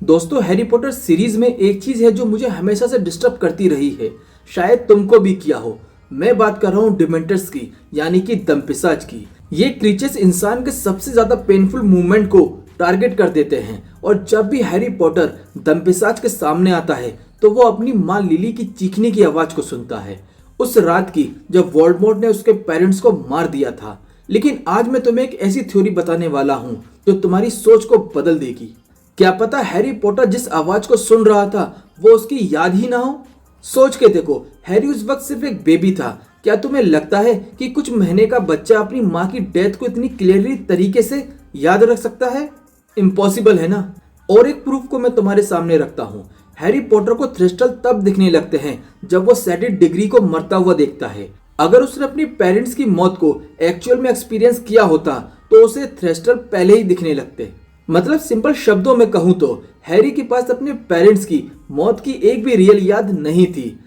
दोस्तों, Harry Potter series में एक चीज है जो मुझे हमेशा से डिस्टर्ब करती रही है। शायद तुमको भी किया हो। मैं बात कर रहा हूँ डिमेंटर्स की, यानी कि दमपिशाच की। ये क्रीचर्स इंसान के सबसे ज्यादा पेनफुल मूवमेंट को टारगेट कर देते हैं और जब भी हैरी पॉटर दमपिशाच के सामने आता है तो वो अपनी माँ लिली की चीखने की आवाज को सुनता है। उस रात की जब वोल्डेमॉर्ट ने उसके पेरेंट्स को मार दिया था। लेकिन आज मैं तुम्हें एक ऐसी थ्योरी बताने वाला हूँ जो तुम्हारी सोच को बदल देगी। क्या पता हैरी पॉटर जिस आवाज को सुन रहा था वो उसकी याद ही ना हो। सोच के देखो, हैरी उस वक्त सिर्फ एक बेबी था। क्या तुम्हें लगता है कि कुछ महीने का बच्चा अपनी माँ की डेथ को इतनी क्लियरली तरीके से याद रख सकता है? इम्पॉसिबल है ना। और एक प्रूफ को मैं तुम्हारे सामने रखता हूँ। हैरी पॉटर को थ्रेस्टल तब दिखने लगते हैं जब वो सेडिड डिग्री को मरता हुआ देखता है। अगर उसने अपनी पेरेंट्स की मौत को एक्चुअल में एक्सपीरियंस किया होता तो उसे थ्रेस्टल पहले ही दिखने लगते। मतलब सिंपल शब्दों में कहूं तो हैरी के पास अपने पेरेंट्स की मौत की एक भी रियल याद नहीं थी।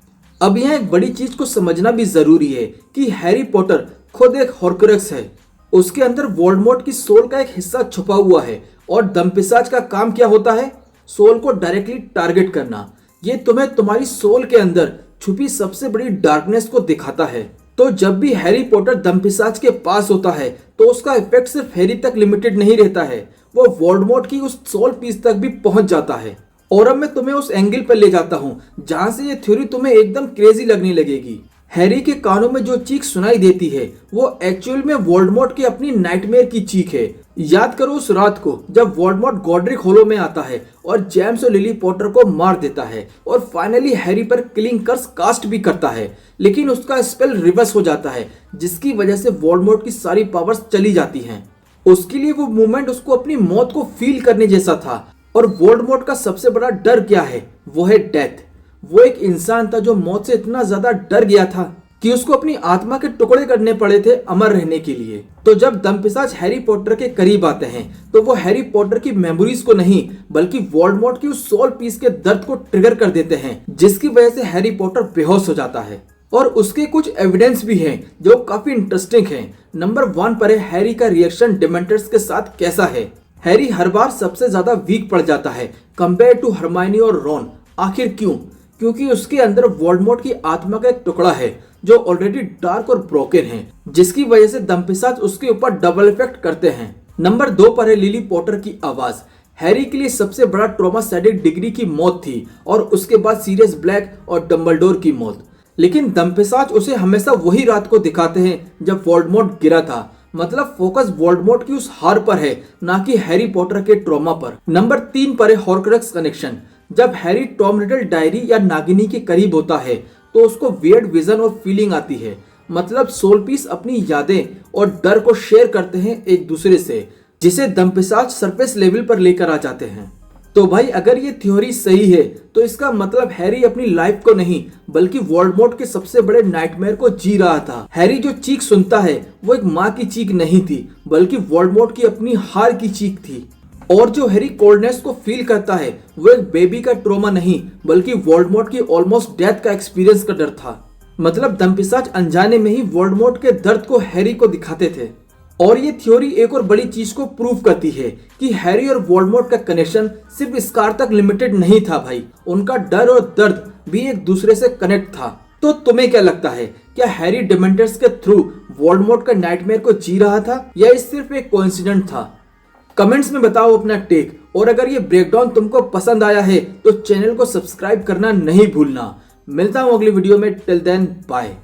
अब यहाँ एक बड़ी चीज को समझना भी जरूरी है कि हैरी पॉटर खुद एक हॉर्क्रेक्स है। उसके अंदर वोल्डेमॉर्ट की सोल का एक हिस्सा छुपा हुआ है और दमपिशाच का काम क्या होता है? सोल को डायरेक्टली टारगेट करना। ये तुम्हें तुम्हारी सोल के अंदर छुपी सबसे बड़ी डार्कनेस को दिखाता है। तो जब भी हैरी पॉटर दमपिशाच के पास होता है तो उसका इफेक्ट सिर्फ हैरी तक लिमिटेड नहीं रहता है, वो वोल्डेमॉर्ट की उस सोल पीस तक भी पहुंच जाता है। और अब मैं तुम्हें उस एंगल पर ले जाता हूं जहां से ये थ्योरी तुम्हें एकदम क्रेजी लगने लगेगी। हैरी के कानों में जो चीख सुनाई देती है वो एक्चुअल में वोल्डेमॉर्ट की अपनी नाइटमेयर की चीख है। याद करो उस रात को जब वोल्डेमॉर्ट गॉड्रिक होलो में आता है और जेम्स और लिली पॉटर को मार देता है और फाइनली हैरी पर किलिंग कर्स कास्ट भी करता है। लेकिन उसका स्पेल रिवर्स हो जाता है जिसकी वजह से वोल्डेमॉर्ट की सारी पावर्स चली जाती हैं। उसके लिए वो मूवमेंट उसको अपनी मौत को फील करने जैसा था। और वोल्डेमॉर्ट का सबसे बड़ा डर क्या है? वो है डेथ। वो एक इंसान था जो मौत से इतना ज्यादा डर गया था कि उसको अपनी आत्मा के टुकड़े करने पड़े थे अमर रहने के लिए। तो जब दमपिशाच हैरी पॉटर के करीब आते हैं तो वो हैरी पॉटर की मेमोरीज को नहीं बल्कि वोल्डेमॉर्ट की उस सोल पीस के दर्द को ट्रिगर कर देते हैं जिसकी वजह से हैरी पॉटर बेहोश हो जाता है। और उसके कुछ एविडेंस भी हैं जो काफी इंटरेस्टिंग हैं। नंबर 1 पर है हैरी का रिएक्शन डिमेंटर्स के साथ कैसा है। हैरी हर बार सबसे ज्यादा वीक पड़ जाता है कंपेयर टू हरमाइनी और रॉन। आखिर क्यों? क्योंकि उसके अंदर वोल्डेमॉर्ट की आत्मा का एक टुकड़ा है जो ऑलरेडी डार्क और ब्रोकन है, जिसकी वजह से दमपिशाच उसके ऊपर डबल इफेक्ट करते हैं। नंबर 2 पर है लिली पॉटर की आवाज। हैरी के लिए सबसे बड़ा ट्रॉमा सेडिड डिग्री की मौत थी और उसके बाद सीरियस ब्लैक और डंबलडोर की मौत। लेकिन दमपिशाच उसे हमेशा वही रात को दिखाते हैं जब वोल्डेमॉर्ट गिरा था। मतलब फोकस वोल्डेमॉर्ट की उस हार पर है, ना कि हैरी पॉटर के ट्रॉमा पर। नंबर 3 पर है हॉर्क्रेक्स कनेक्शन। जब हैरी टॉम रिडल डायरी या नागिनी के करीब होता है तो उसको वियर्ड विजन और फीलिंग आती है। मतलब सोल पीस अपनी यादें और डर को शेयर करते हैं एक दूसरे से, जिसे दमपिशाच सरफेस लेवल पर लेकर आ जाते हैं। तो भाई, अगर ये थ्योरी सही है तो इसका मतलब हैरी अपनी लाइफ को नहीं बल्कि वोल्डेमॉर्ट के सबसे बड़े नाइटमेयर को जी रहा था। हैरी जो चीख सुनता है वो एक माँ की चीख नहीं थी बल्कि वोल्डेमॉर्ट की अपनी हार की चीख थी। और जो हैरी कोल्डनेस को फील करता है वो एक बेबी का ट्रॉमा नहीं बल्कि वोल्डेमॉर्ट की ऑलमोस्ट डेथ का एक्सपीरियंस का डर था। मतलब दमपिशाच अनजाने में ही वोल्डेमॉर्ट के दर्द को हैरी को दिखाते थे। और ये थ्योरी एक और बड़ी चीज को प्रूव करती है कि हैरी और वोल्डेमॉर्ट का कनेक्शन सिर्फ स्कार तक लिमिटेड नहीं था भाई, उनका डर और दर्द भी एक दूसरे से कनेक्ट था। तो तुम्हें क्या लगता है, क्या हैरी डिमेंटर्स के थ्रू वोल्डेमॉर्ट का नाइटमेयर को जी रहा था या ये सिर्फ एक कोइंसिडेंट था? कमेंट्स में बताओ अपना टेक। और अगर ये ब्रेकडाउन तुमको पसंद आया है तो चैनल को सब्सक्राइब करना नहीं भूलना। मिलता हूँ अगली वीडियो में। Till then bye.